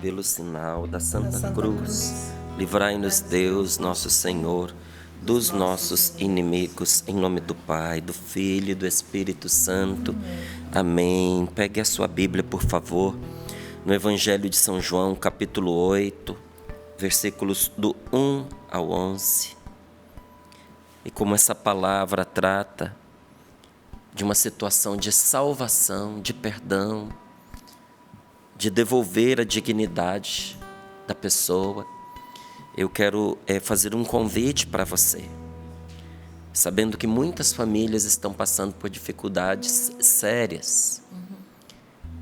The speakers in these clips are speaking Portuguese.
pelo sinal da Santa Cruz, livrai-nos Deus, nosso Senhor, dos nossos inimigos, em nome do Pai, do Filho e do Espírito Santo. Amém. Pegue a sua Bíblia, por favor, no Evangelho de São João, capítulo 8, versículos do 1 ao 11. E como essa palavra trata de uma situação de salvação, de perdão, de devolver a dignidade da pessoa, eu quero fazer um convite para você, sabendo que muitas famílias estão passando por dificuldades sérias,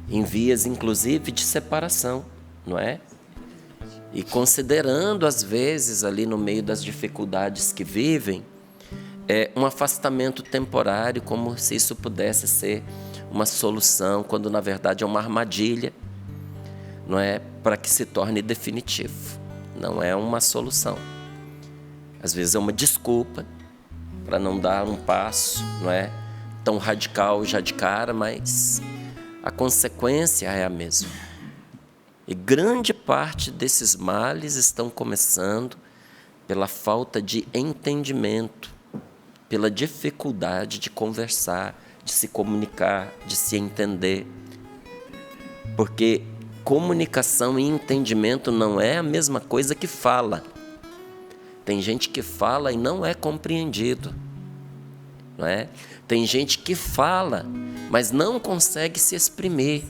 em vias inclusive de separação, não é? E considerando às vezes ali no meio das dificuldades que vivem, um afastamento temporário, como se isso pudesse ser uma solução, quando na verdade é uma armadilha, não é, para que se torne definitivo. Não é uma solução. Às vezes é uma desculpa para não dar um passo, não é tão radical já de cara, mas a consequência é a mesma. E grande parte desses males estão começando pela falta de entendimento, pela dificuldade de conversar, de se comunicar, de se entender. Porque comunicação e entendimento não é a mesma coisa que fala. Tem gente que fala e não é compreendido, não é? Tem gente que fala, mas não consegue se exprimir.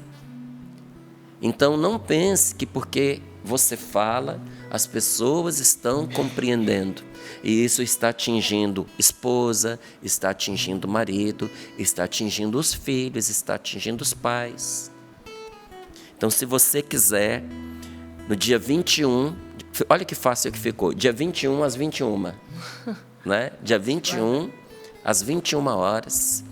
Então não pense que porque você fala, as pessoas estão compreendendo. E isso está atingindo esposa, está atingindo marido, está atingindo os filhos, está atingindo os pais. Então, se você quiser, no dia 21, olha que fácil que ficou, dia 21 às 21, né? Dia 21 às 21 horas,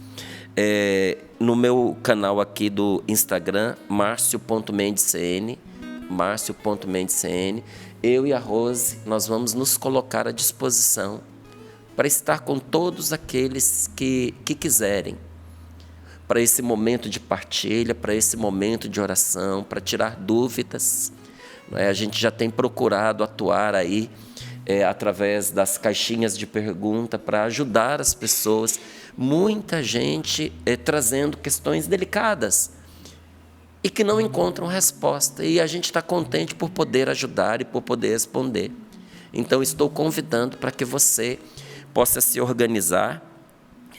no meu canal aqui do Instagram, marcio.mendescn, eu e a Rose, nós vamos nos colocar à disposição para estar com todos aqueles que quiserem, para esse momento de partilha, para esse momento de oração, para tirar dúvidas. A gente já tem procurado atuar aí através das caixinhas de pergunta para ajudar as pessoas. Muita gente trazendo questões delicadas e que não encontram resposta. E a gente está contente por poder ajudar e por poder responder. Então, estou convidando para que você possa se organizar.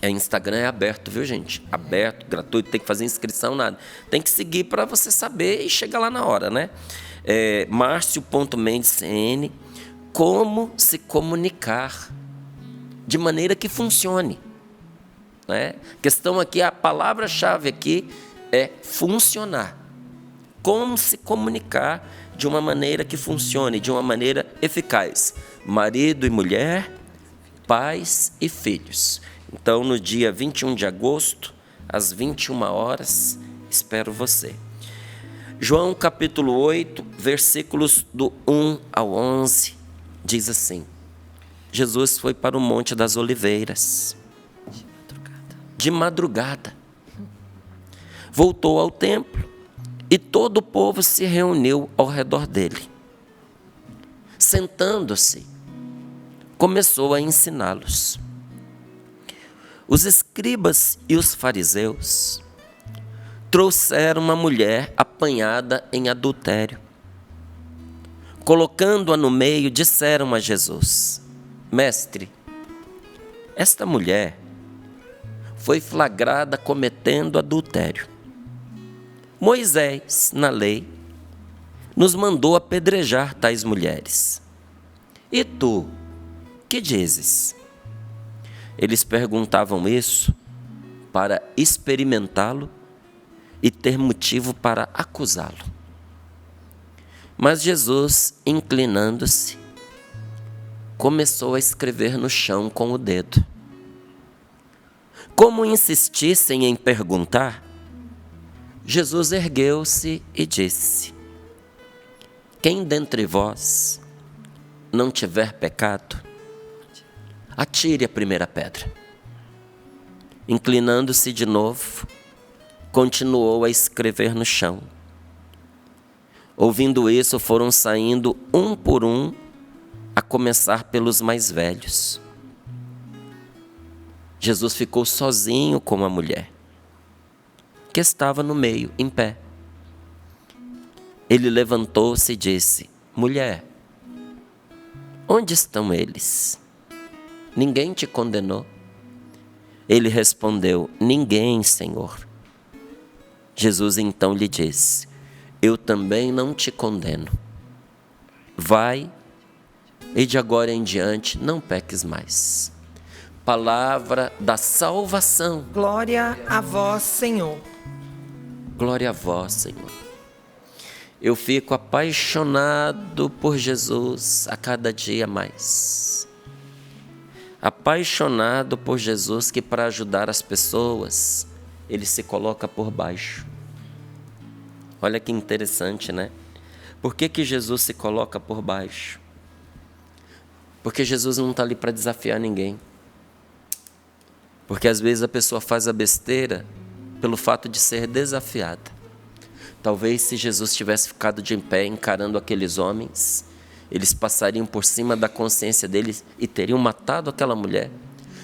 Instagram é aberto, viu, gente? Aberto, gratuito, tem que fazer inscrição, nada. Tem que seguir para você saber e chegar lá na hora, né? Marcio.mendescn, como se comunicar de maneira que funcione, né? A questão aqui, a palavra-chave aqui é funcionar. Como se comunicar de uma maneira que funcione, de uma maneira eficaz. Marido e mulher, pais e filhos. Então, no dia 21 de agosto, às 21 horas, espero você. João capítulo 8, versículos do 1 ao 11, diz assim: Jesus foi para o Monte das Oliveiras. De madrugada. Voltou ao templo e todo o povo se reuniu ao redor dele. Sentando-se, começou a ensiná-los. Os escribas e os fariseus trouxeram uma mulher apanhada em adultério. Colocando-a no meio, disseram a Jesus: Mestre, esta mulher foi flagrada cometendo adultério. Moisés, na lei, nos mandou apedrejar tais mulheres. E tu, que dizes? Eles perguntavam isso para experimentá-lo e ter motivo para acusá-lo. Mas Jesus, inclinando-se, começou a escrever no chão com o dedo. Como insistissem em perguntar, Jesus ergueu-se e disse: Quem dentre vós não tiver pecado, atire a primeira pedra. Inclinando-se de novo, continuou a escrever no chão. Ouvindo isso, foram saindo um por um, a começar pelos mais velhos. Jesus ficou sozinho com a mulher, que estava no meio, em pé. Ele levantou-se e disse: mulher, onde estão eles? Ninguém te condenou? Ele respondeu: ninguém, Senhor. Jesus então lhe disse: eu também não te condeno. Vai, e de agora em diante não peques mais. Palavra da salvação. Glória a vós, Senhor. Glória a vós, Senhor. Eu fico apaixonado por Jesus a cada dia mais. Apaixonado por Jesus, que para ajudar as pessoas, Ele se coloca por baixo. Olha que interessante, né? Por que Jesus se coloca por baixo? Porque Jesus não está ali para desafiar ninguém. Porque às vezes a pessoa faz a besteira pelo fato de ser desafiada. Talvez se Jesus tivesse ficado de pé encarando aqueles homens, eles passariam por cima da consciência deles e teriam matado aquela mulher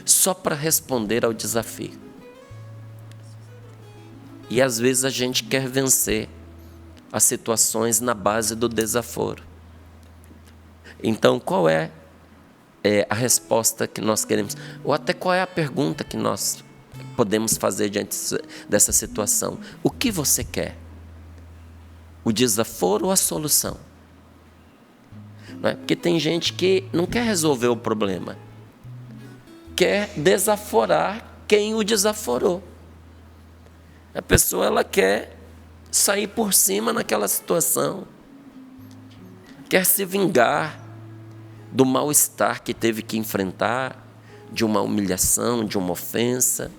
só para responder ao desafio. E às vezes a gente quer vencer as situações na base do desaforo. Então, qual é a resposta que nós queremos? Ou até qual é a pergunta que nós podemos fazer diante dessa situação? O que você quer? O desaforo ou a solução? Não é? Porque tem gente que não quer resolver o problema, quer desaforar quem o desaforou. A pessoa, ela quer sair por cima naquela situação, quer se vingar do mal-estar que teve que enfrentar, de uma humilhação, de uma ofensa.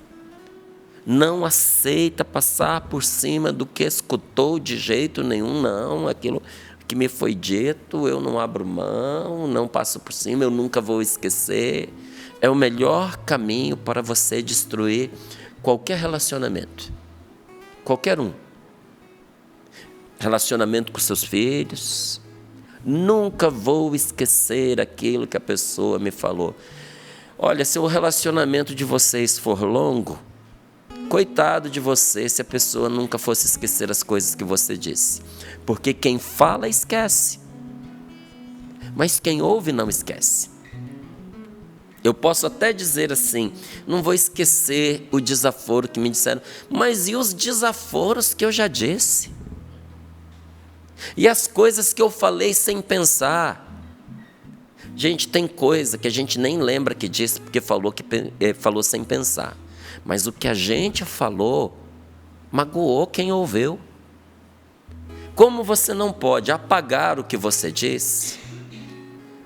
Não aceita passar por cima do que escutou de jeito nenhum. Não, aquilo que me foi dito, eu não abro mão, não passo por cima, eu nunca vou esquecer. É o melhor caminho para você destruir qualquer relacionamento. Qualquer um. Relacionamento com seus filhos. Nunca vou esquecer aquilo que a pessoa me falou. Olha, se o relacionamento de vocês for longo, coitado de você se a pessoa nunca fosse esquecer as coisas que você disse. Porque quem fala esquece, mas quem ouve não esquece. Eu posso até dizer assim: não vou esquecer o desaforo que me disseram, mas e os desaforos que eu já disse? E as coisas que eu falei sem pensar? Gente, tem coisa que a gente nem lembra que disse, porque falou sem pensar. Mas o que a gente falou magoou quem ouviu. Como você não pode apagar o que você disse,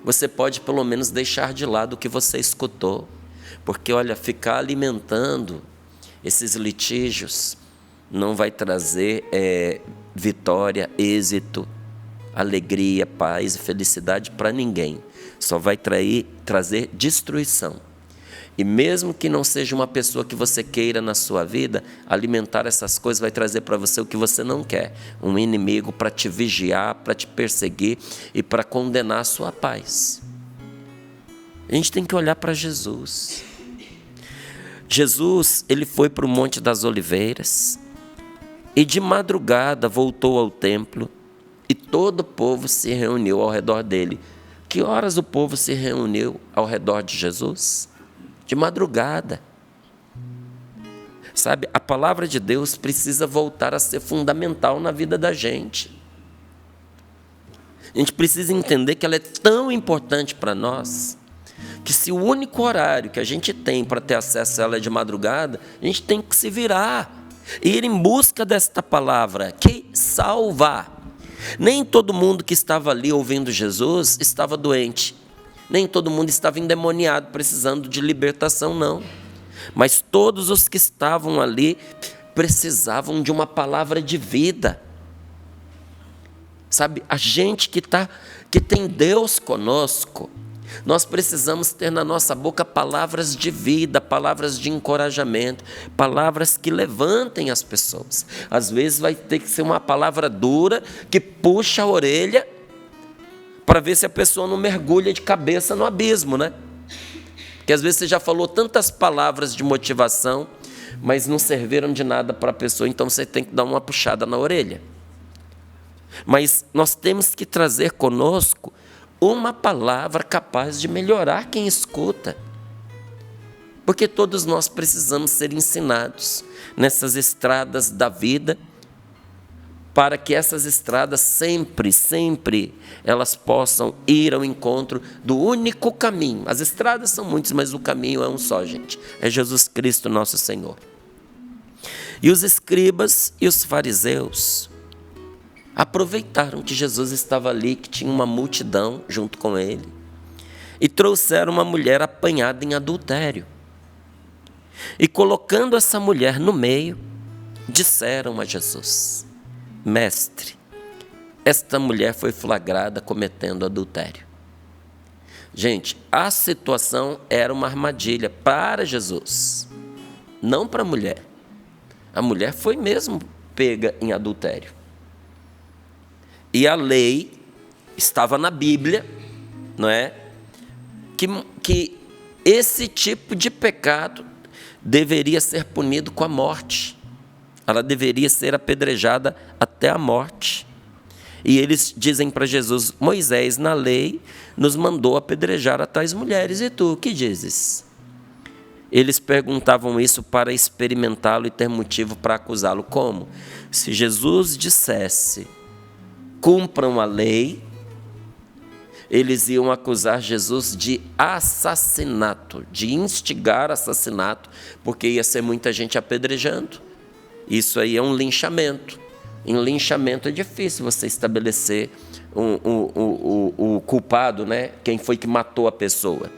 você pode pelo menos deixar de lado o que você escutou. Porque, olha, ficar alimentando esses litígios não vai trazer vitória, êxito, alegria, paz e felicidade para ninguém. Só vai trazer destruição. E mesmo que não seja uma pessoa que você queira na sua vida, alimentar essas coisas vai trazer para você o que você não quer. Um inimigo para te vigiar, para te perseguir e para condenar a sua paz. A gente tem que olhar para Jesus. Jesus, ele foi para o Monte das Oliveiras e de madrugada voltou ao templo e todo o povo se reuniu ao redor dele. Que horas o povo se reuniu ao redor de Jesus? De madrugada. Sabe, a palavra de Deus precisa voltar a ser fundamental na vida da gente. A gente precisa entender que ela é tão importante para nós, que se o único horário que a gente tem para ter acesso a ela é de madrugada, a gente tem que se virar e ir em busca desta palavra que salva. Nem todo mundo que estava ali ouvindo Jesus estava doente. Nem todo mundo estava endemoniado, precisando de libertação, não. Mas todos os que estavam ali precisavam de uma palavra de vida. Sabe, a gente que tem Deus conosco, Nós precisamos ter na nossa boca palavras de vida, palavras de encorajamento, palavras que levantem as pessoas. Às vezes vai ter que ser uma palavra dura, que puxa a orelha, para ver se a pessoa não mergulha de cabeça no abismo, né? Porque às vezes você já falou tantas palavras de motivação, mas não serviram de nada para a pessoa, então você tem que dar uma puxada na orelha. Mas nós temos que trazer conosco uma palavra capaz de melhorar quem escuta. Porque todos nós precisamos ser ensinados nessas estradas da vida, para que essas estradas sempre elas possam ir ao encontro do único caminho. As estradas são muitas, mas o caminho é um só, gente. É Jesus Cristo, nosso Senhor. E os escribas e os fariseus aproveitaram que Jesus estava ali, que tinha uma multidão junto com ele, e trouxeram uma mulher apanhada em adultério. E colocando essa mulher no meio, disseram a Jesus: Mestre, esta mulher foi flagrada cometendo adultério. Gente, a situação era uma armadilha para Jesus, não para a mulher. A mulher foi mesmo pega em adultério. E a lei estava na Bíblia, não é? Que esse tipo de pecado deveria ser punido com a morte. Ela deveria ser apedrejada até a morte. E eles dizem para Jesus: Moisés, na lei, nos mandou apedrejar a tais mulheres. E tu, o que dizes? Eles perguntavam isso para experimentá-lo e ter motivo para acusá-lo. Como? Se Jesus dissesse: cumpram a lei, eles iam acusar Jesus de assassinato, de instigar assassinato, porque ia ser muita gente apedrejando. Isso aí é um linchamento. Em linchamento é difícil você estabelecer o culpado, né? Quem foi que matou a pessoa.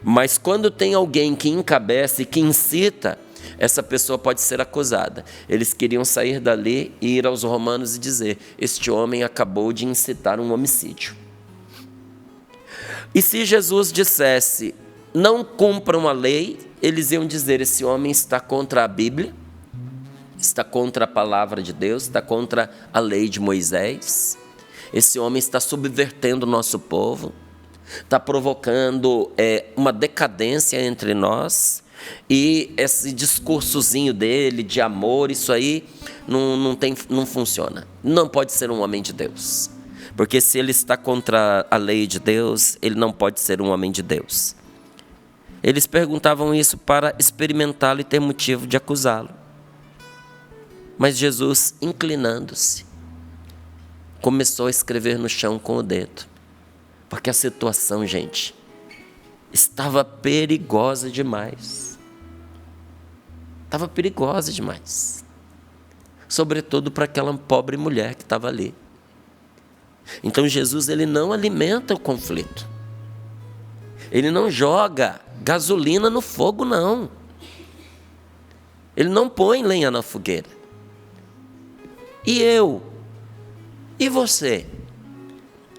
Mas quando tem alguém que encabeça e que incita, essa pessoa pode ser acusada. Eles queriam sair dali e ir aos romanos e dizer: este homem acabou de incitar um homicídio. E se Jesus dissesse: não cumpram a lei, eles iam dizer: esse homem está contra a Bíblia, está contra a palavra de Deus, está contra a lei de Moisés. Esse homem está subvertendo o nosso povo, está provocando uma decadência entre nós. E esse discursozinho dele de amor, isso aí não funciona. Não pode ser um homem de Deus, porque se ele está contra a lei de Deus, ele não pode ser um homem de Deus. Eles perguntavam isso para experimentá-lo e ter motivo de acusá-lo. Mas Jesus, inclinando-se, começou a escrever no chão com o dedo, porque a situação, gente, estava perigosa demais. Estava perigosa demais. Sobretudo para aquela pobre mulher que estava ali. Então Jesus, ele não alimenta o conflito. Ele não joga gasolina no fogo, não. Ele não põe lenha na fogueira. E eu? E você?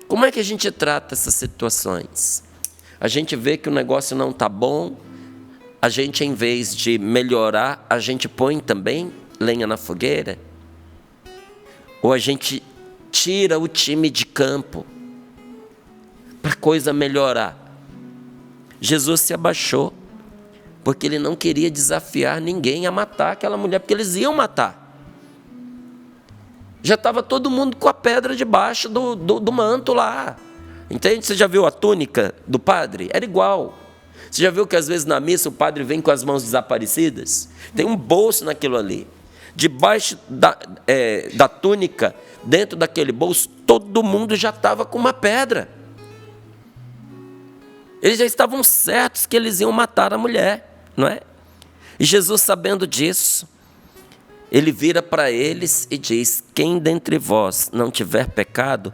Como é que a gente trata essas situações? A gente vê que o negócio não está bom, a gente, em vez de melhorar, a gente põe também lenha na fogueira? Ou a gente tira o time de campo para a coisa melhorar? Jesus se abaixou, porque ele não queria desafiar ninguém a matar aquela mulher, porque eles iam matar. Já estava todo mundo com a pedra debaixo do manto lá. Entende? Você já viu a túnica do padre? Era igual. Você já viu que às vezes na missa o padre vem com as mãos desaparecidas? Tem um bolso naquilo ali. Debaixo da túnica, dentro daquele bolso, todo mundo já estava com uma pedra. Eles já estavam certos que eles iam matar a mulher, não é? E Jesus, sabendo disso, ele vira para eles e diz: quem dentre vós não tiver pecado,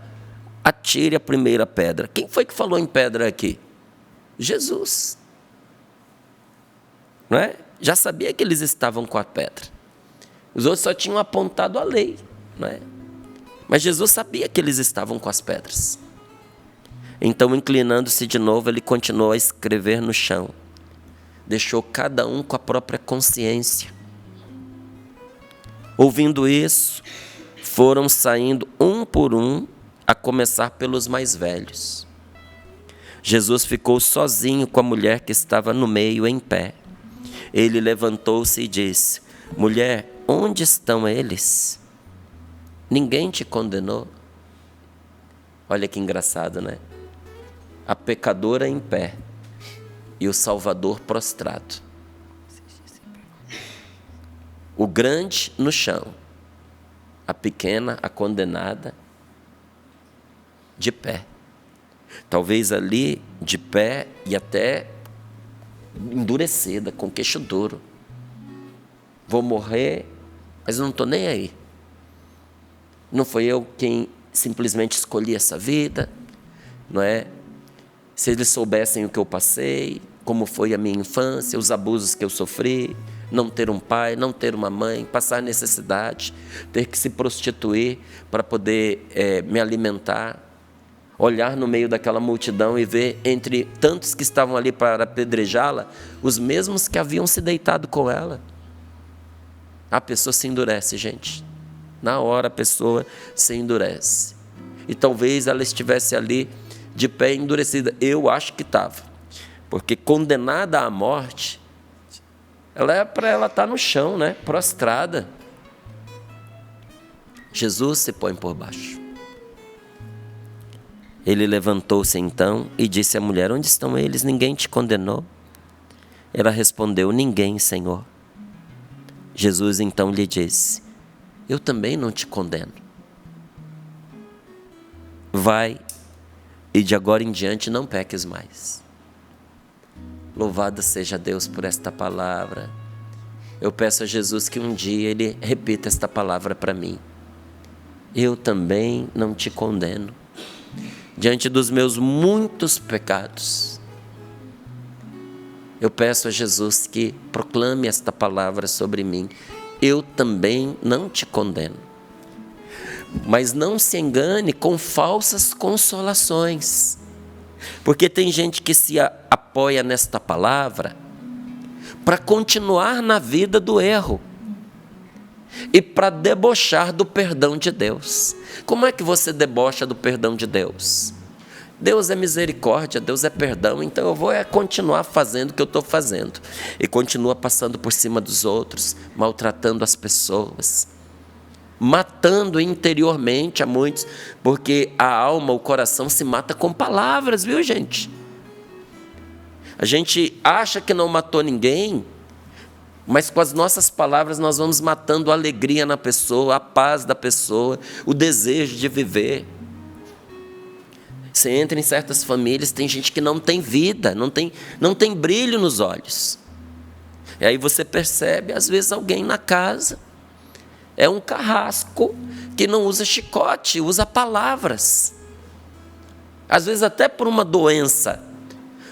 atire a primeira pedra. Quem foi que falou em pedra aqui? Jesus. Não é? Já sabia que eles estavam com a pedra. Os outros só tinham apontado a lei, não é? Mas Jesus sabia que eles estavam com as pedras. Então, inclinando-se de novo, ele continuou a escrever no chão. Deixou cada um com a própria consciência. Ouvindo isso, foram saindo um por um, a começar pelos mais velhos. Jesus ficou sozinho com a mulher que estava no meio, em pé. Ele levantou-se e disse: mulher, onde estão eles? Ninguém te condenou? Olha que engraçado, né? A pecadora em pé e o Salvador prostrado. O grande no chão, a pequena, a condenada, de pé. Talvez ali, de pé e até endurecida, com queixo duro. Vou morrer, mas não estou nem aí. Não foi eu quem simplesmente escolhi essa vida, não é? Se eles soubessem o que eu passei, como foi a minha infância, os abusos que eu sofri, não ter um pai, não ter uma mãe, passar necessidade, ter que se prostituir para poder me alimentar, olhar no meio daquela multidão e ver entre tantos que estavam ali para apedrejá-la, os mesmos que haviam se deitado com ela. A pessoa se endurece, gente. Na hora a pessoa se endurece. E talvez ela estivesse ali de pé endurecida. Eu acho que estava. Porque condenada à morte, ela é para ela estar no chão, né? Prostrada. Jesus se põe por baixo. Ele levantou-se então e disse à mulher: onde estão eles? Ninguém te condenou? Ela respondeu: ninguém, Senhor. Jesus então lhe disse: eu também não te condeno. Vai e de agora em diante não peques mais. Louvado seja Deus por esta palavra. Eu peço a Jesus que um dia Ele repita esta palavra para mim. Eu também não te condeno. Diante dos meus muitos pecados, eu peço a Jesus que proclame esta palavra sobre mim. Eu também não te condeno. Mas não se engane com falsas consolações. Porque tem gente que se apoia nesta palavra para continuar na vida do erro e para debochar do perdão de Deus. Como é que você debocha do perdão de Deus? Deus é misericórdia, Deus é perdão, então eu vou continuar fazendo o que eu estou fazendo. E continua passando por cima dos outros, maltratando as pessoas, matando interiormente a muitos, porque a alma, o coração se mata com palavras, viu, gente? A gente acha que não matou ninguém, mas com as nossas palavras nós vamos matando a alegria na pessoa, a paz da pessoa, o desejo de viver. Você entra em certas famílias, tem gente que não tem vida, não tem brilho nos olhos. E aí você percebe, às vezes, alguém na casa é um carrasco que não usa chicote, usa palavras. Às vezes até por uma doença,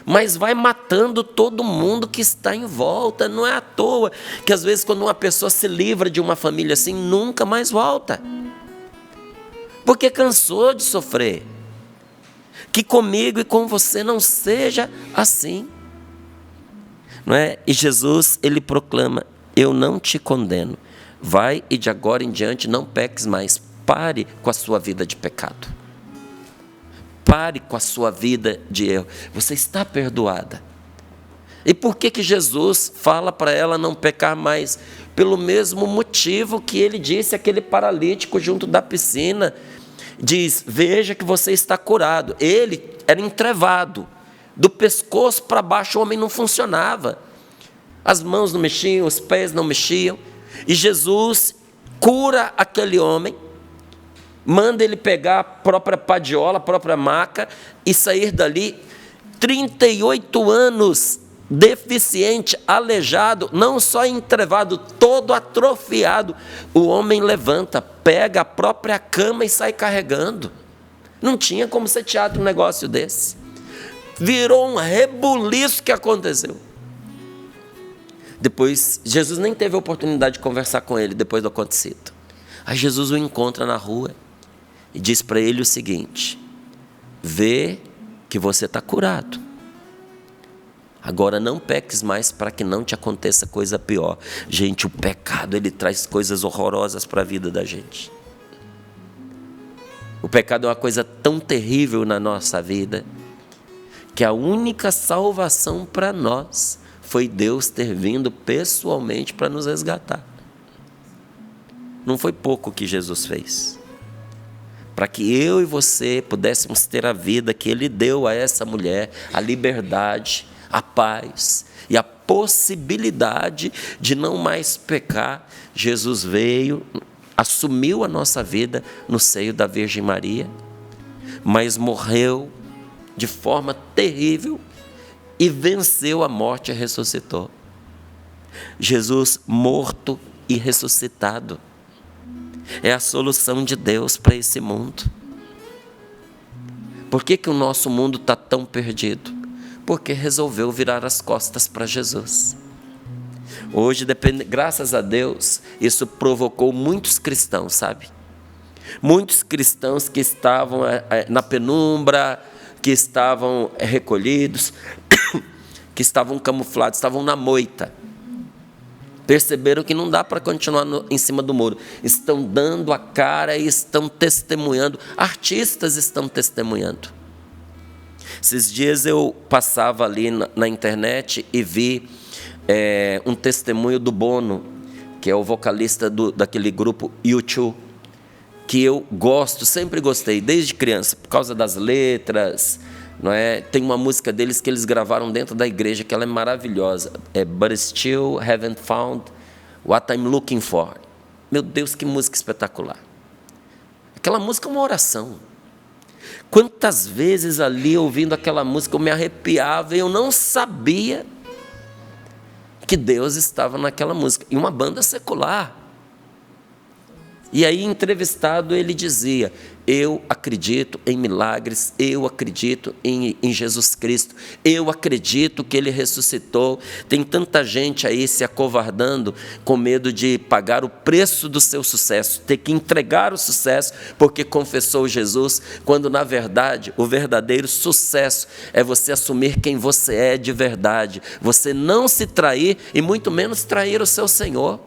mas vai matando todo mundo que está em volta. Não é à toa que às vezes quando uma pessoa se livra de uma família assim, nunca mais volta. Porque cansou de sofrer. Que comigo e com você não seja assim. Não é? E Jesus, Ele proclama: eu não te condeno. Vai e de agora em diante não peques mais. Pare com a sua vida de pecado. Pare com a sua vida de erro. Você está perdoada. E por que Jesus fala para ela não pecar mais? Pelo mesmo motivo que Ele disse àquele paralítico junto da piscina. Diz: veja que você está curado. Ele era entrevado. Do pescoço para baixo o homem não funcionava. As mãos não mexiam, os pés não mexiam. E Jesus cura aquele homem, manda ele pegar a própria padiola, a própria maca e sair dali. 38 anos, deficiente, aleijado, não só entrevado, todo atrofiado. O homem levanta, pega a própria cama e sai carregando. Não tinha como ser teatro um negócio desse. Virou um rebuliço que aconteceu. Depois, Jesus nem teve a oportunidade de conversar com ele depois do acontecido. Aí Jesus o encontra na rua e diz para ele o seguinte: vê que você está curado. Agora não peques mais para que não te aconteça coisa pior. Gente, o pecado, ele traz coisas horrorosas para a vida da gente. O pecado é uma coisa tão terrível na nossa vida, que a única salvação para nós foi Deus ter vindo pessoalmente para nos resgatar. Não foi pouco que Jesus fez. Para que eu e você pudéssemos ter a vida que Ele deu a essa mulher, a liberdade, a paz e a possibilidade de não mais pecar, Jesus veio, assumiu a nossa vida no seio da Virgem Maria, mas morreu de forma terrível e venceu a morte e ressuscitou. Jesus morto e ressuscitado é a solução de Deus para esse mundo. Por que o nosso mundo está tão perdido? Porque resolveu virar as costas para Jesus. Hoje, graças a Deus, isso provocou muitos cristãos, sabe? Muitos cristãos que estavam na penumbra, que estavam recolhidos, que estavam camuflados, estavam na moita. Perceberam que não dá para continuar em cima do muro. Estão dando a cara e estão testemunhando. Artistas estão testemunhando. Esses dias eu passava ali na internet e vi um testemunho do Bono, que é o vocalista daquele grupo U2, que eu gosto, sempre gostei, desde criança, por causa das letras. Não é? Tem uma música deles que eles gravaram dentro da igreja, que ela é maravilhosa. But still haven't found what I'm looking for. Meu Deus, que música espetacular. Aquela música é uma oração. Quantas vezes ali, ouvindo aquela música, eu me arrepiava e eu não sabia que Deus estava naquela música. E uma banda secular. E aí, entrevistado, ele dizia: eu acredito em milagres, eu acredito em Jesus Cristo, eu acredito que Ele ressuscitou. Tem tanta gente aí se acovardando com medo de pagar o preço do seu sucesso, ter que entregar o sucesso porque confessou Jesus, quando na verdade o verdadeiro sucesso é você assumir quem você é de verdade, você não se trair e muito menos trair o seu Senhor.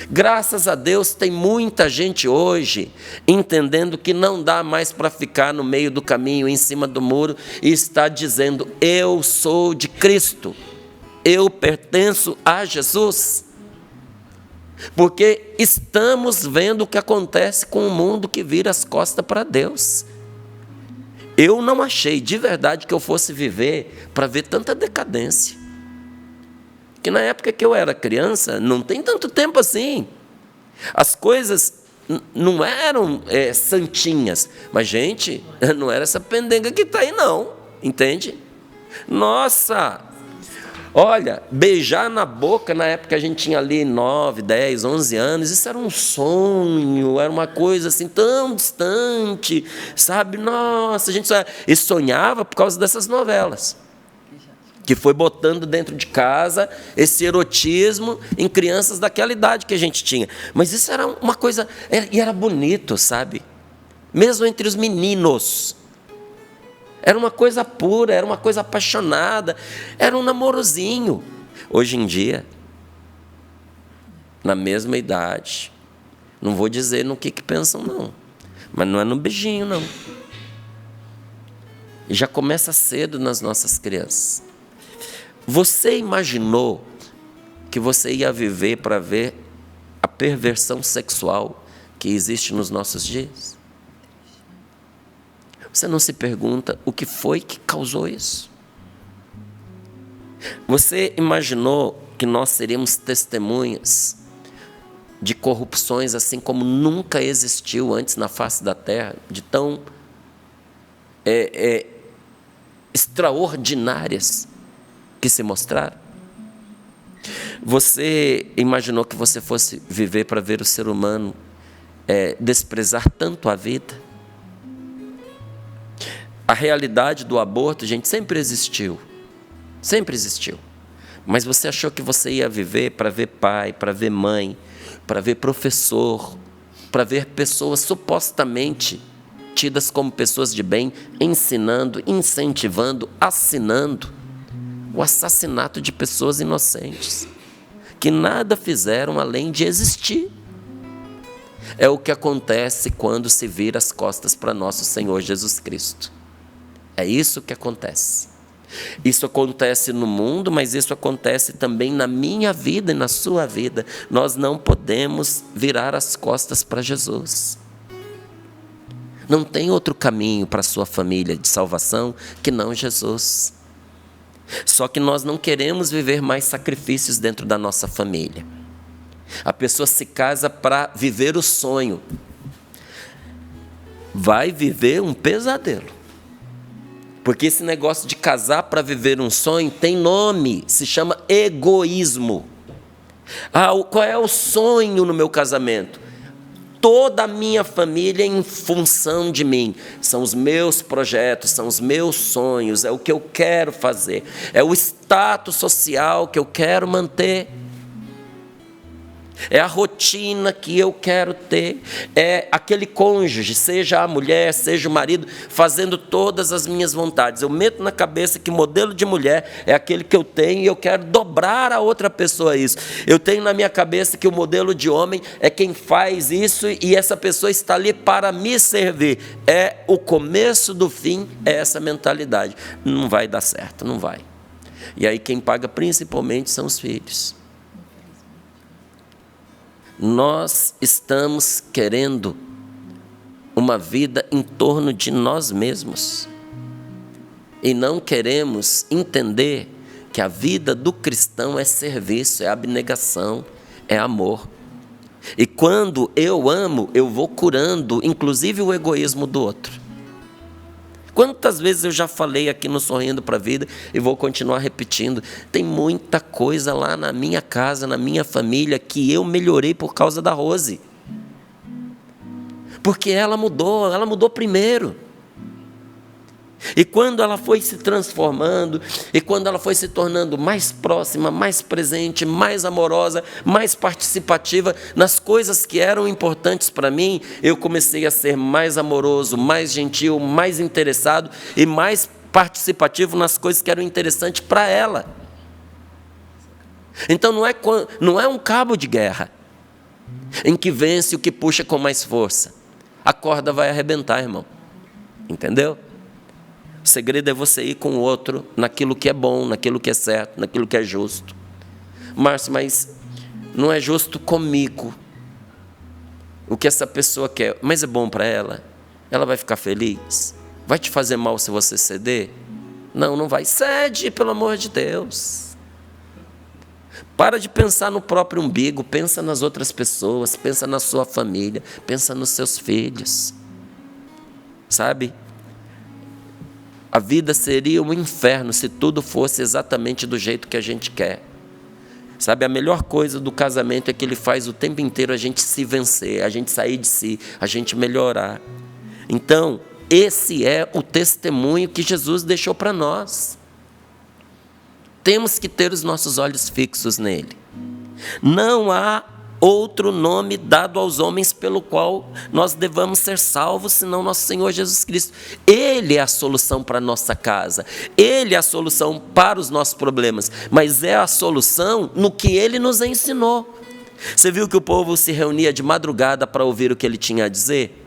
Graças a Deus tem muita gente hoje entendendo que não dá mais para ficar no meio do caminho, em cima do muro, e está dizendo: eu sou de Cristo, eu pertenço a Jesus. Porque estamos vendo o que acontece com o mundo que vira as costas para Deus. Eu não achei de verdade que eu fosse viver para ver tanta decadência. Que na época que eu era criança, não tem tanto tempo assim. As coisas não eram santinhas. Mas, gente, não era essa pendenga que está aí, não. Entende? Nossa! Olha, beijar na boca, na época que a gente tinha ali 9, 10, 11 anos, isso era um sonho, era uma coisa assim tão distante, sabe? Nossa, a gente sonhava por causa dessas novelas. Que foi botando dentro de casa esse erotismo em crianças daquela idade que a gente tinha. Mas isso era uma coisa, e era bonito, sabe? Mesmo entre os meninos. Era uma coisa pura, era uma coisa apaixonada, era um namorozinho. Hoje em dia, na mesma idade, não vou dizer no que pensam, não. Mas não é no beijinho, não. E já começa cedo nas nossas crianças. Você imaginou que você ia viver para ver a perversão sexual que existe nos nossos dias? Você não se pergunta o que foi que causou isso? Você imaginou que nós seríamos testemunhas de corrupções assim como nunca existiu antes na face da terra, de tão extraordinárias que se mostraram? Você imaginou que você fosse viver para ver o ser humano desprezar tanto a vida? A realidade do aborto, gente, sempre existiu. Sempre existiu. Mas você achou que você ia viver para ver pai, para ver mãe, para ver professor, para ver pessoas supostamente tidas como pessoas de bem, ensinando, incentivando, assinando o assassinato de pessoas inocentes, que nada fizeram além de existir. É o que acontece quando se vira as costas para nosso Senhor Jesus Cristo. É isso que acontece. Isso acontece no mundo, mas isso acontece também na minha vida e na sua vida. Nós não podemos virar as costas para Jesus. Não tem outro caminho para a sua família de salvação que não Jesus. Só que nós não queremos viver mais sacrifícios dentro da nossa família. A pessoa se casa para viver o sonho. Vai viver um pesadelo. Porque esse negócio de casar para viver um sonho tem nome, se chama egoísmo. Qual é o sonho no meu casamento? Toda a minha família em função de mim. São os meus projetos, são os meus sonhos, é o que eu quero fazer. É o status social que eu quero manter. É a rotina que eu quero ter. É aquele cônjuge, seja a mulher, seja o marido, fazendo todas as minhas vontades. Eu meto na cabeça que modelo de mulher é aquele que eu tenho e eu quero dobrar a outra pessoa isso. Eu tenho na minha cabeça que o modelo de homem é quem faz isso e essa pessoa está ali para me servir. É o começo do fim, é essa mentalidade. Não vai dar certo, não vai. E aí quem paga principalmente são os filhos. Nós estamos querendo uma vida em torno de nós mesmos e não queremos entender que a vida do cristão é serviço, é abnegação, é amor. E quando eu amo, eu vou curando, inclusive o egoísmo do outro. Quantas vezes eu já falei aqui no Sorrindo para a Vida e vou continuar repetindo. Tem muita coisa lá na minha casa, na minha família, que eu melhorei por causa da Rose. Porque ela mudou primeiro. E quando ela foi se transformando, e quando ela foi se tornando mais próxima, mais presente, mais amorosa, mais participativa nas coisas que eram importantes para mim, eu comecei a ser mais amoroso, mais gentil, mais interessado e mais participativo nas coisas que eram interessantes para ela. Então não é um cabo de guerra em que vence o que puxa com mais força. A corda vai arrebentar, irmão. Entendeu? O segredo é você ir com o outro naquilo que é bom, naquilo que é certo, naquilo que é justo. Márcio, mas não é justo comigo o que essa pessoa quer, mas é bom para ela? Ela vai ficar feliz? Vai te fazer mal se você ceder? Não, não vai. Cede, pelo amor de Deus. Para de pensar no próprio umbigo, pensa nas outras pessoas, pensa na sua família, pensa nos seus filhos. Sabe? A vida seria um inferno se tudo fosse exatamente do jeito que a gente quer. Sabe, a melhor coisa do casamento é que ele faz o tempo inteiro a gente se vencer, a gente sair de si, a gente melhorar. Então, esse é o testemunho que Jesus deixou para nós. Temos que ter os nossos olhos fixos nele. Não há outro nome dado aos homens pelo qual nós devamos ser salvos, senão nosso Senhor Jesus Cristo. Ele é a solução para a nossa casa, Ele é a solução para os nossos problemas, mas é a solução no que Ele nos ensinou. Você viu que o povo se reunia de madrugada para ouvir o que Ele tinha a dizer?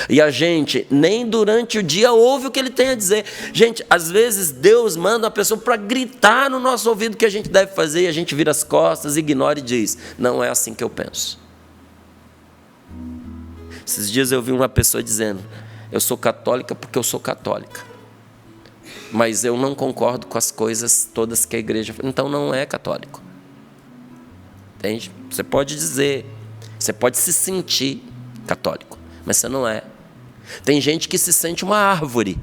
E a gente, nem durante o dia, ouve o que Ele tem a dizer. Gente, às vezes Deus manda uma pessoa para gritar no nosso ouvido o que a gente deve fazer, e a gente vira as costas, ignora e diz, não é assim que eu penso. Esses dias eu vi uma pessoa dizendo, eu sou católica porque eu sou católica, mas eu não concordo com as coisas todas que a igreja faz. Então não é católico. Entende? Você pode dizer, você pode se sentir católico, mas você não é. Tem gente que se sente uma árvore,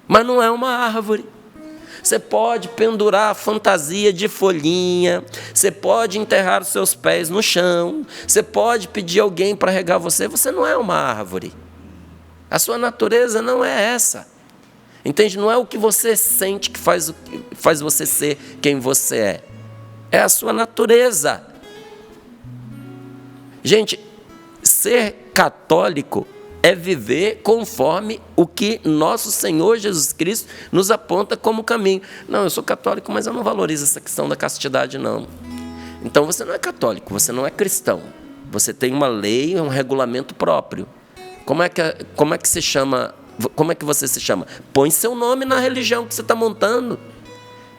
mas não é uma árvore. Você pode pendurar a fantasia de folhinha, você pode enterrar os seus pés no chão, você pode pedir alguém para regar você, você não é uma árvore. A sua natureza não é essa. Entende? Não é o que você sente que faz você ser quem você é. É a sua natureza. Gente, ser católico é viver conforme o que nosso Senhor Jesus Cristo nos aponta como caminho. Não, eu sou católico, mas eu não valorizo essa questão da castidade, não. Então você não é católico, você não é cristão. Você tem uma lei, um regulamento próprio. Como é que se chama? Como é que você se chama? Põe seu nome na religião que você está montando.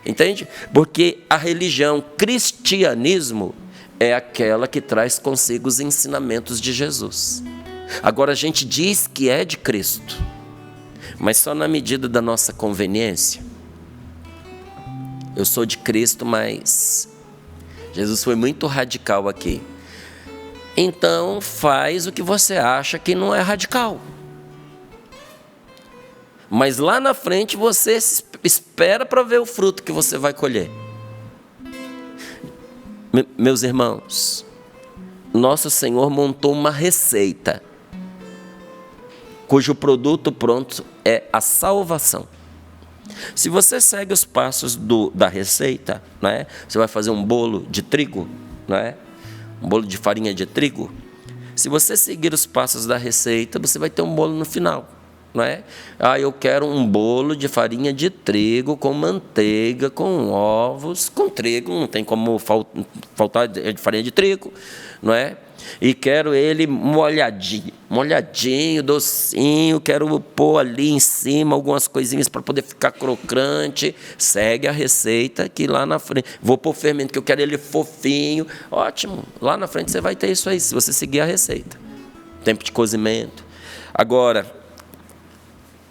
Entende? Porque a religião cristianismo é aquela que traz consigo os ensinamentos de Jesus. Agora a gente diz que é de Cristo, mas só na medida da nossa conveniência. Eu sou de Cristo, mas Jesus foi muito radical aqui. Então faz o que você acha que não é radical. Mas lá na frente você espera para ver o fruto que você vai colher. Meus irmãos, nosso Senhor montou uma receita, cujo produto pronto é a salvação. Se você segue os passos da receita, não é? Você vai fazer um bolo de trigo, não é? Um bolo de farinha de trigo. Se você seguir os passos da receita, você vai ter um bolo no final. Não é? Eu quero um bolo de farinha de trigo com manteiga, com ovos, com trigo, não tem como faltar de farinha de trigo, não é? E quero ele molhadinho, docinho, quero pôr ali em cima algumas coisinhas para poder ficar crocante. Segue a receita que lá na frente, vou pôr fermento, que eu quero ele fofinho, ótimo, lá na frente você vai ter isso aí, se você seguir a receita. Tempo de cozimento. Agora,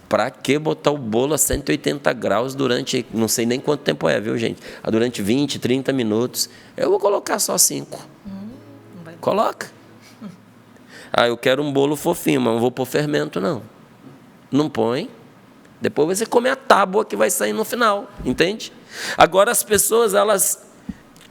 para que botar o bolo a 180 graus durante, não sei nem quanto tempo é, viu, gente? Durante 20, 30 minutos. Eu vou colocar só 5. Coloca. Eu quero um bolo fofinho, mas não vou pôr fermento, não. Não põe. Depois você come a tábua que vai sair no final, entende? Agora as pessoas, elas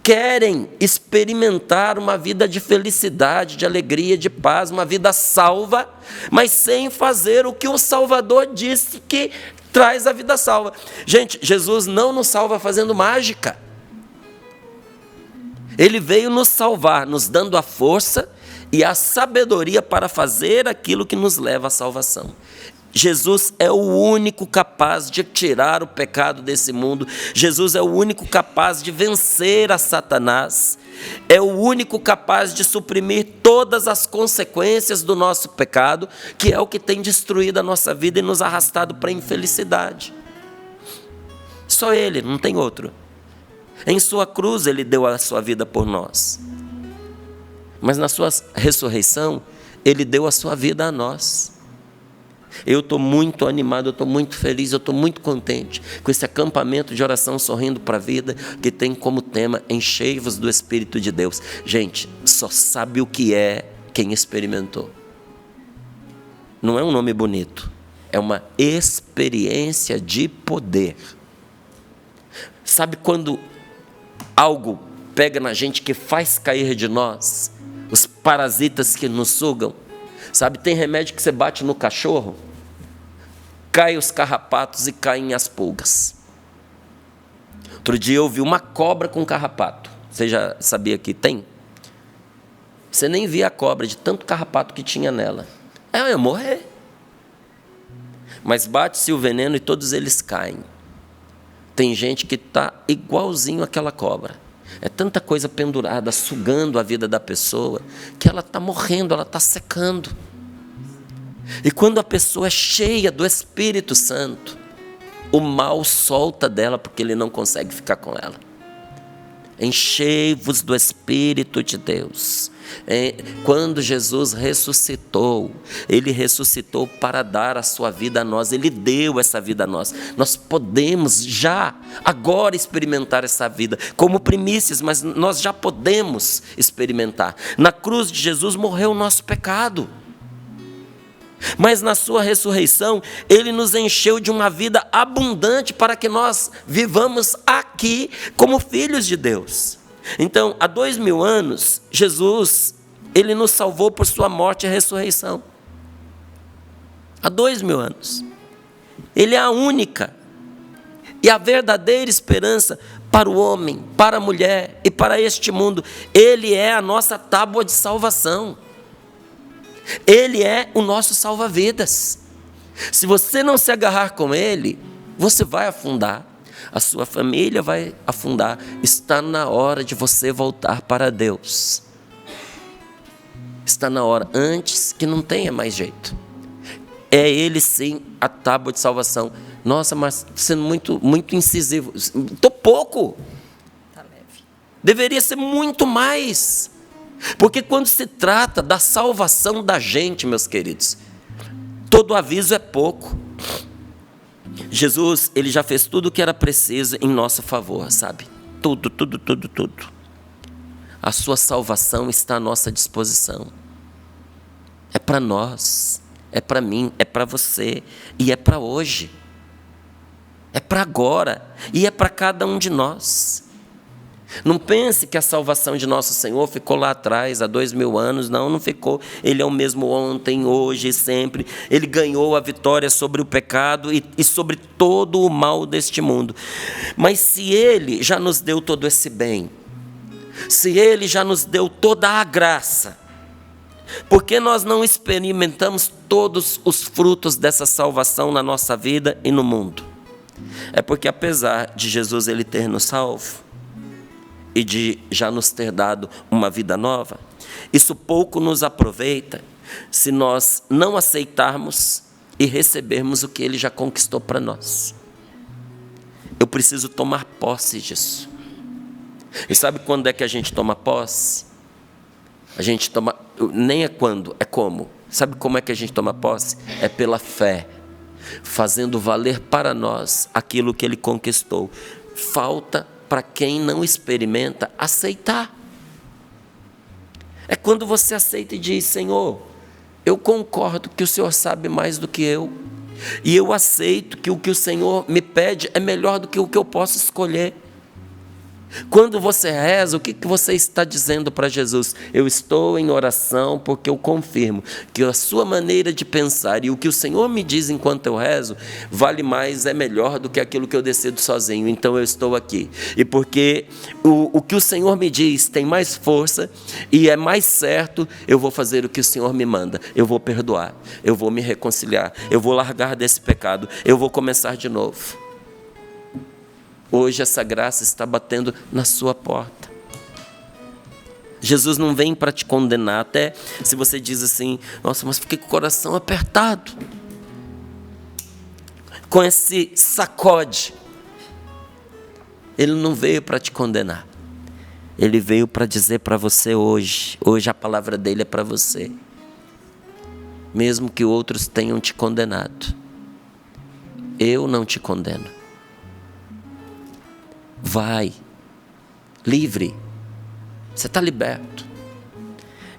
querem experimentar uma vida de felicidade, de alegria, de paz, uma vida salva, mas sem fazer o que o Salvador disse que traz a vida salva. Gente, Jesus não nos salva fazendo mágica. Ele veio nos salvar, nos dando a força e a sabedoria para fazer aquilo que nos leva à salvação. Jesus é o único capaz de tirar o pecado desse mundo. Jesus é o único capaz de vencer a Satanás. É o único capaz de suprimir todas as consequências do nosso pecado, que é o que tem destruído a nossa vida e nos arrastado para a infelicidade. Só Ele, não tem outro. Em sua cruz Ele deu a sua vida por nós. Mas na sua ressurreição, Ele deu a sua vida a nós. Eu estou muito animado, eu estou muito feliz, eu estou muito contente com esse acampamento de oração Sorrindo para a Vida, que tem como tema Enchei-vos do Espírito de Deus. Gente, só sabe o que é quem experimentou. Não é um nome bonito, é uma experiência de poder. Sabe quando algo pega na gente que faz cair de nós os parasitas que nos sugam? Sabe, tem remédio que você bate no cachorro, cai os carrapatos e caem as pulgas. Outro dia eu vi uma cobra com carrapato. Você já sabia que tem? Você nem via a cobra de tanto carrapato que tinha nela. Ela ia morrer. Mas bate-se o veneno e todos eles caem. Tem gente que está igualzinho àquela cobra. É tanta coisa pendurada, sugando a vida da pessoa, que ela está morrendo, ela está secando. E quando a pessoa é cheia do Espírito Santo, o mal solta dela, porque ele não consegue ficar com ela. Enchei-vos do Espírito de Deus. Quando Jesus ressuscitou, Ele ressuscitou para dar a sua vida a nós. Ele deu essa vida a nós. Nós podemos já, agora, experimentar essa vida como primícias, mas nós já podemos experimentar. Na cruz de Jesus morreu o nosso pecado. Mas na sua ressurreição, Ele nos encheu de uma vida abundante para que nós vivamos aqui como filhos de Deus. Então, há 2000 anos, Jesus, Ele nos salvou por sua morte e ressurreição. Há 2000 anos. Ele é a única e a verdadeira esperança para o homem, para a mulher e para este mundo. Ele é a nossa tábua de salvação. Ele é o nosso salva-vidas. Se você não se agarrar com Ele, você vai afundar. A sua família vai afundar. Está na hora de você voltar para Deus. Está na hora, antes que não tenha mais jeito. É Ele sim a tábua de salvação. Nossa, mas sendo muito incisivo. Estou pouco. Tá leve. Deveria ser muito mais. Porque quando se trata da salvação da gente, meus queridos, todo aviso é pouco. Jesus, Ele já fez tudo o que era preciso em nosso favor, sabe? Tudo. A sua salvação está à nossa disposição. É para nós, é para mim, é para você e é para hoje. É para agora e é para cada um de nós. Não pense que a salvação de nosso Senhor ficou lá atrás, há 2000 anos. Não ficou. Ele é o mesmo ontem, hoje e sempre. Ele ganhou a vitória sobre o pecado e sobre todo o mal deste mundo. Mas se Ele já nos deu todo esse bem, se Ele já nos deu toda a graça, por que nós não experimentamos todos os frutos dessa salvação na nossa vida e no mundo? É porque apesar de Jesus Ele ter nos salvo, e de já nos ter dado uma vida nova, isso pouco nos aproveita se nós não aceitarmos e recebermos o que Ele já conquistou para nós. Eu preciso tomar posse disso. E sabe quando é que a gente toma posse? A gente toma, nem é quando, é como. Sabe como é que a gente toma posse? É pela fé, fazendo valer para nós aquilo que Ele conquistou. Falta para quem não experimenta aceitar. É quando você aceita e diz: Senhor, eu concordo que o Senhor sabe mais do que eu, e eu aceito que o que o Senhor me pede é melhor do que o que eu posso escolher. Quando você reza, o que você está dizendo para Jesus? Eu estou em oração porque eu confirmo que a sua maneira de pensar e o que o Senhor me diz enquanto eu rezo vale mais, é melhor do que aquilo que eu decido sozinho. Então eu estou aqui. E porque o que o Senhor me diz tem mais força e é mais certo, eu vou fazer o que o Senhor me manda. Eu vou perdoar, eu vou me reconciliar, eu vou largar desse pecado, eu vou começar de novo. Hoje essa graça está batendo na sua porta. Jesus não vem para te condenar, até se você diz assim: nossa, mas fiquei com o coração apertado, com esse sacode. Ele não veio para te condenar. Ele veio para dizer para você hoje a palavra dele é para você. Mesmo que outros tenham te condenado, eu não te condeno. Vai, livre, você está liberto.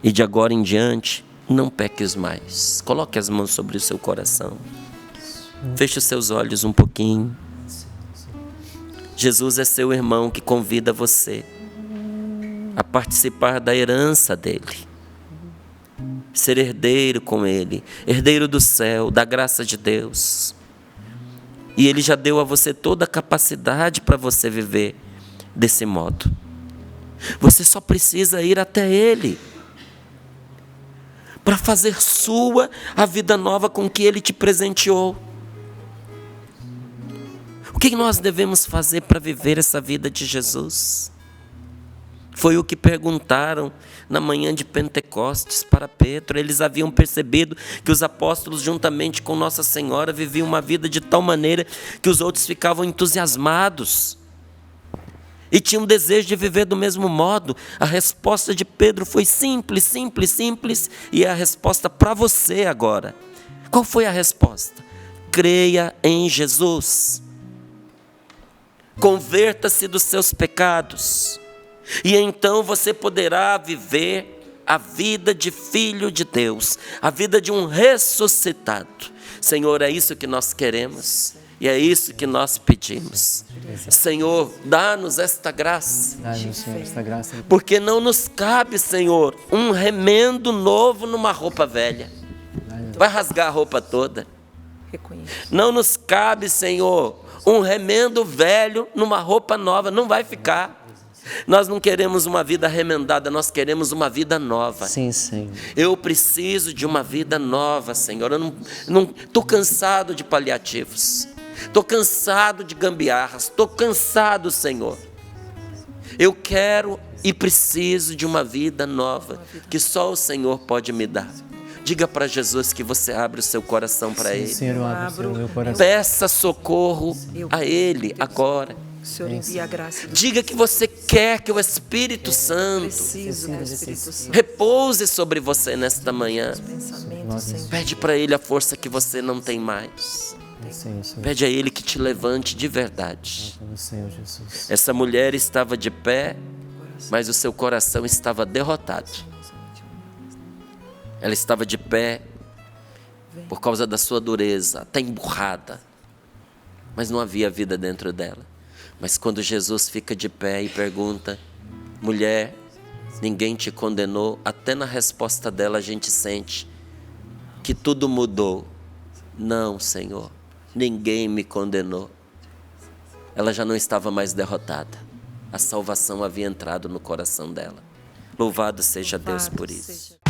E de agora em diante, não peques mais. Coloque as mãos sobre o seu coração. Feche os seus olhos um pouquinho. Jesus é seu irmão que convida você a participar da herança dele. Ser herdeiro com ele, herdeiro do céu, da graça de Deus. E Ele já deu a você toda a capacidade para você viver desse modo. Você só precisa ir até Ele para fazer sua a vida nova com que Ele te presenteou. O que nós devemos fazer para viver essa vida de Jesus? Foi o que perguntaram na manhã de Pentecostes para Pedro. Eles haviam percebido que os apóstolos, juntamente com Nossa Senhora, viviam uma vida de tal maneira que os outros ficavam entusiasmados e tinham desejo de viver do mesmo modo. A resposta de Pedro foi simples, e é a resposta para você agora. Qual foi a resposta? Creia em Jesus. Converta-se dos seus pecados. E então você poderá viver a vida de filho de Deus, a vida de um ressuscitado. Senhor, é isso que nós queremos e é isso que nós pedimos. Senhor, dá-nos esta graça. Dá-nos, Senhor, esta graça. Porque não nos cabe, Senhor, um remendo novo numa roupa velha. Vai rasgar a roupa toda. Não nos cabe, Senhor, um remendo velho numa roupa nova. Não vai ficar. Nós não queremos uma vida remendada, nós queremos uma vida nova. Sim, Senhor. Eu preciso de uma vida nova, Senhor. Eu não estou cansado de paliativos. Estou cansado de gambiarras. Estou cansado, Senhor. Eu quero e preciso de uma vida nova que só o Senhor pode me dar. Diga para Jesus que você abre o seu coração para Ele. Senhor, eu abro o meu coração. Peça socorro a Ele agora. O Senhor envia a graça do Diga que você quer que o Espírito Santo preciso do Espírito Santo. repouse sobre você nesta manhã. Pensamento, Senhor. Pede para Ele a força que você não tem mais. Senhor, Senhor. Pede a Ele que te levante de verdade. Senhor Jesus. Essa mulher estava de pé, mas o seu coração estava derrotado. Ela estava de pé por causa da sua dureza, até emburrada. Mas não havia vida dentro dela. Mas quando Jesus fica de pé e pergunta: mulher, ninguém te condenou? Até na resposta dela a gente sente que tudo mudou. Não, Senhor, ninguém me condenou. Ela já não estava mais derrotada. A salvação havia entrado no coração dela. Louvado seja Deus por isso.